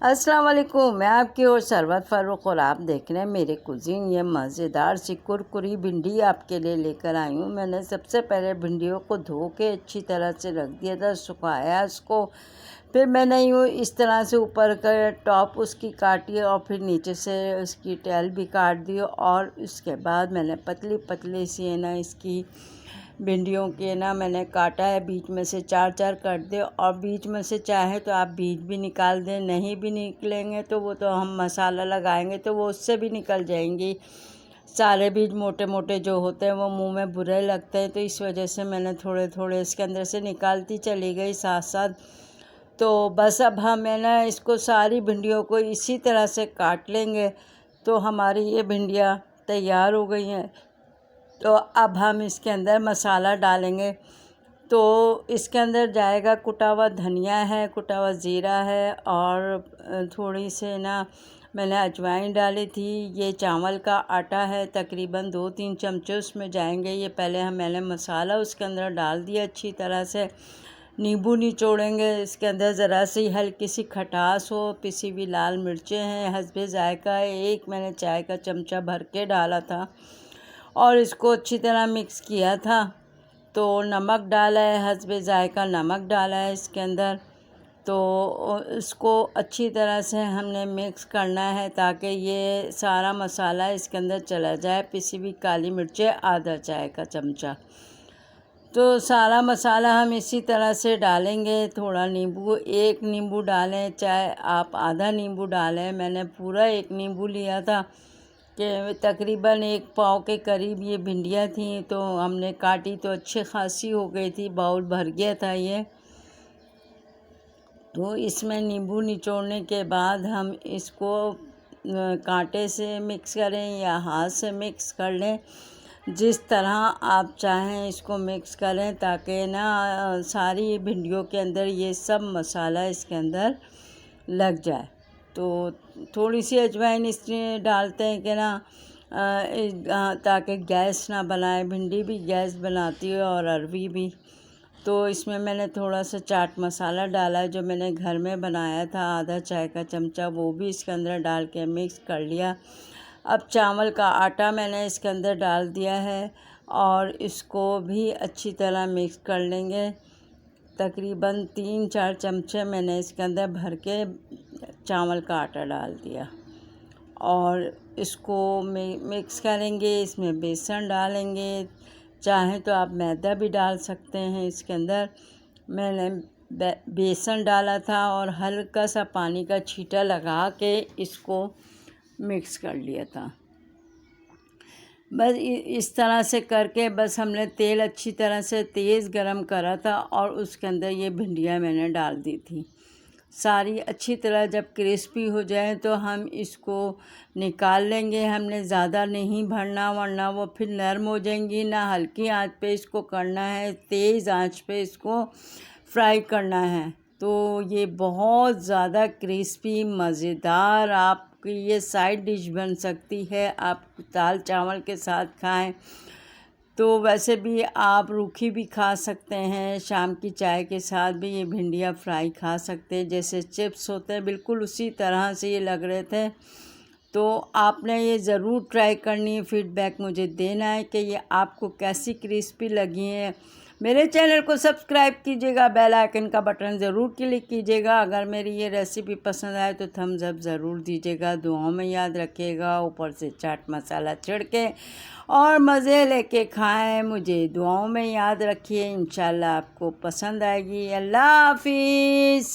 अस्सलाम वालेकुम। मैं आपकी और सरवत फ़ारूक और आप देख रहे हैं मेरे कुज़ीन। ये मज़ेदार सी कुरकुरी भिंडी आपके लिए लेकर आई हूँ। मैंने सबसे पहले भिंडियों को धो के अच्छी तरह से रख दिया था, सुखाया उसको। फिर मैंने यूँ इस तरह से ऊपर का टॉप उसकी काटी और फिर नीचे से उसकी टेल भी काट दी और उसके बाद मैंने पतली पतली सी है ना इसकी भिंडियों के ना मैंने काटा है, बीच में से चार चार काट दे और बीच में से चाहे तो आप बीज भी निकाल दें, नहीं भी निकलेंगे तो वो तो हम मसाला लगाएंगे तो वो उससे भी निकल जाएंगी। सारे बीज मोटे मोटे जो होते हैं वो मुंह में बुरे लगते हैं, तो इस वजह से मैंने थोड़े थोड़े इसके अंदर से निकालती चली गई साथ साथ। तो बस अब हम है ना इसको सारी भिंडियों को इसी तरह से काट लेंगे तो हमारी ये भिंडियाँ तैयार हो गई हैं। तो अब हम इसके अंदर मसाला डालेंगे। तो इसके अंदर जाएगा कुटा हुआ धनिया है, कुटा हुआ ज़ीरा है और थोड़ी से ना मैंने अजवाइन डाली थी। ये चावल का आटा है, तकरीबन 2-3 चमचे उसमें जाएंगे। ये पहले मैंने मसाला उसके अंदर डाल दिया अच्छी तरह से। नींबू निचोड़ेंगे इसके अंदर, ज़रा सी हल्की सी खटास हो। पिसी हुई लाल मिर्चें हैं, हस्बे जायका एक मैंने चाय का चमचा भर के डाला था और इसको अच्छी तरह मिक्स किया था। तो नमक डाला है, हस्बे जायका नमक डाला है इसके अंदर। तो इसको अच्छी तरह से हमने मिक्स करना है ताकि ये सारा मसाला इसके अंदर चला जाए। पिसी हुई काली मिर्चें आधा चाय का चमचा। तो सारा मसाला हम इसी तरह से डालेंगे। थोड़ा नींबू, एक नींबू डालें चाहे आप आधा नींबू डालें। मैंने पूरा एक नींबू लिया था कि तकरीबन 1 पाव के करीब ये भिंडियाँ थीं, तो हमने काटी तो अच्छी खासी हो गई थी, बाउल भर गया था ये। तो इसमें नींबू निचोड़ने के बाद हम इसको कांटे से मिक्स करें या हाथ से मिक्स कर लें, जिस तरह आप चाहें इसको मिक्स करें ताकि ना सारी भिंडियों के अंदर ये सब मसाला इसके अंदर लग जाए। तो थोड़ी सी अजवाइन इसमें डालते हैं कि ना ताकि गैस ना बनाए। भिंडी भी गैस बनाती है और अरवी भी। तो इसमें मैंने थोड़ा सा चाट मसाला डाला है जो मैंने घर में बनाया था, आधा चाय का चमचा, वो भी इसके अंदर डाल के मिक्स कर लिया। अब चावल का आटा मैंने इसके अंदर डाल दिया है और इसको भी अच्छी तरह मिक्स कर लेंगे। तकरीबन 3-4 चमचे मैंने इसके अंदर भर के चावल का आटा डाल दिया और इसको मिक्स करेंगे। इसमें बेसन डालेंगे, चाहें तो आप मैदा भी डाल सकते हैं इसके अंदर। मैंने बेसन डाला था और हल्का सा पानी का छींटा लगा के इसको मिक्स कर लिया था। बस इस तरह से करके बस हमने तेल अच्छी तरह से तेज़ गरम करा था और उसके अंदर ये भिंडियाँ मैंने डाल दी थी सारी। अच्छी तरह जब क्रिस्पी हो जाए तो हम इसको निकाल लेंगे। हमने ज़्यादा नहीं भरना वरना वो फिर नरम हो जाएंगी ना। हल्की आंच पे इसको करना है, तेज़ आंच पे इसको फ्राई करना है। तो ये बहुत ज़्यादा क्रिस्पी मज़ेदार आपकी ये साइड डिश बन सकती है। आप दाल चावल के साथ खाएं तो वैसे भी आप रूखी भी खा सकते हैं, शाम की चाय के साथ भी ये भिंडियाँ फ्राई खा सकते हैं। जैसे चिप्स होते हैं बिल्कुल उसी तरह से ये लग रहे थे। तो आपने ये ज़रूर ट्राई करनी है, फीडबैक मुझे देना है कि ये आपको कैसी क्रिस्पी लगी हैं। मेरे चैनल को सब्सक्राइब कीजिएगा, बेल आइकन का बटन ज़रूर क्लिक कीजिएगा। अगर मेरी ये रेसिपी पसंद आए तो थम्स अप ज़रूर दीजिएगा। दुआओं में याद रखिएगा। ऊपर से चाट मसाला छिड़के और मज़े लेके खाएं। मुझे दुआओं में याद रखिए, इंशाल्लाह आपको पसंद आएगी। अल्लाह हाफिज़।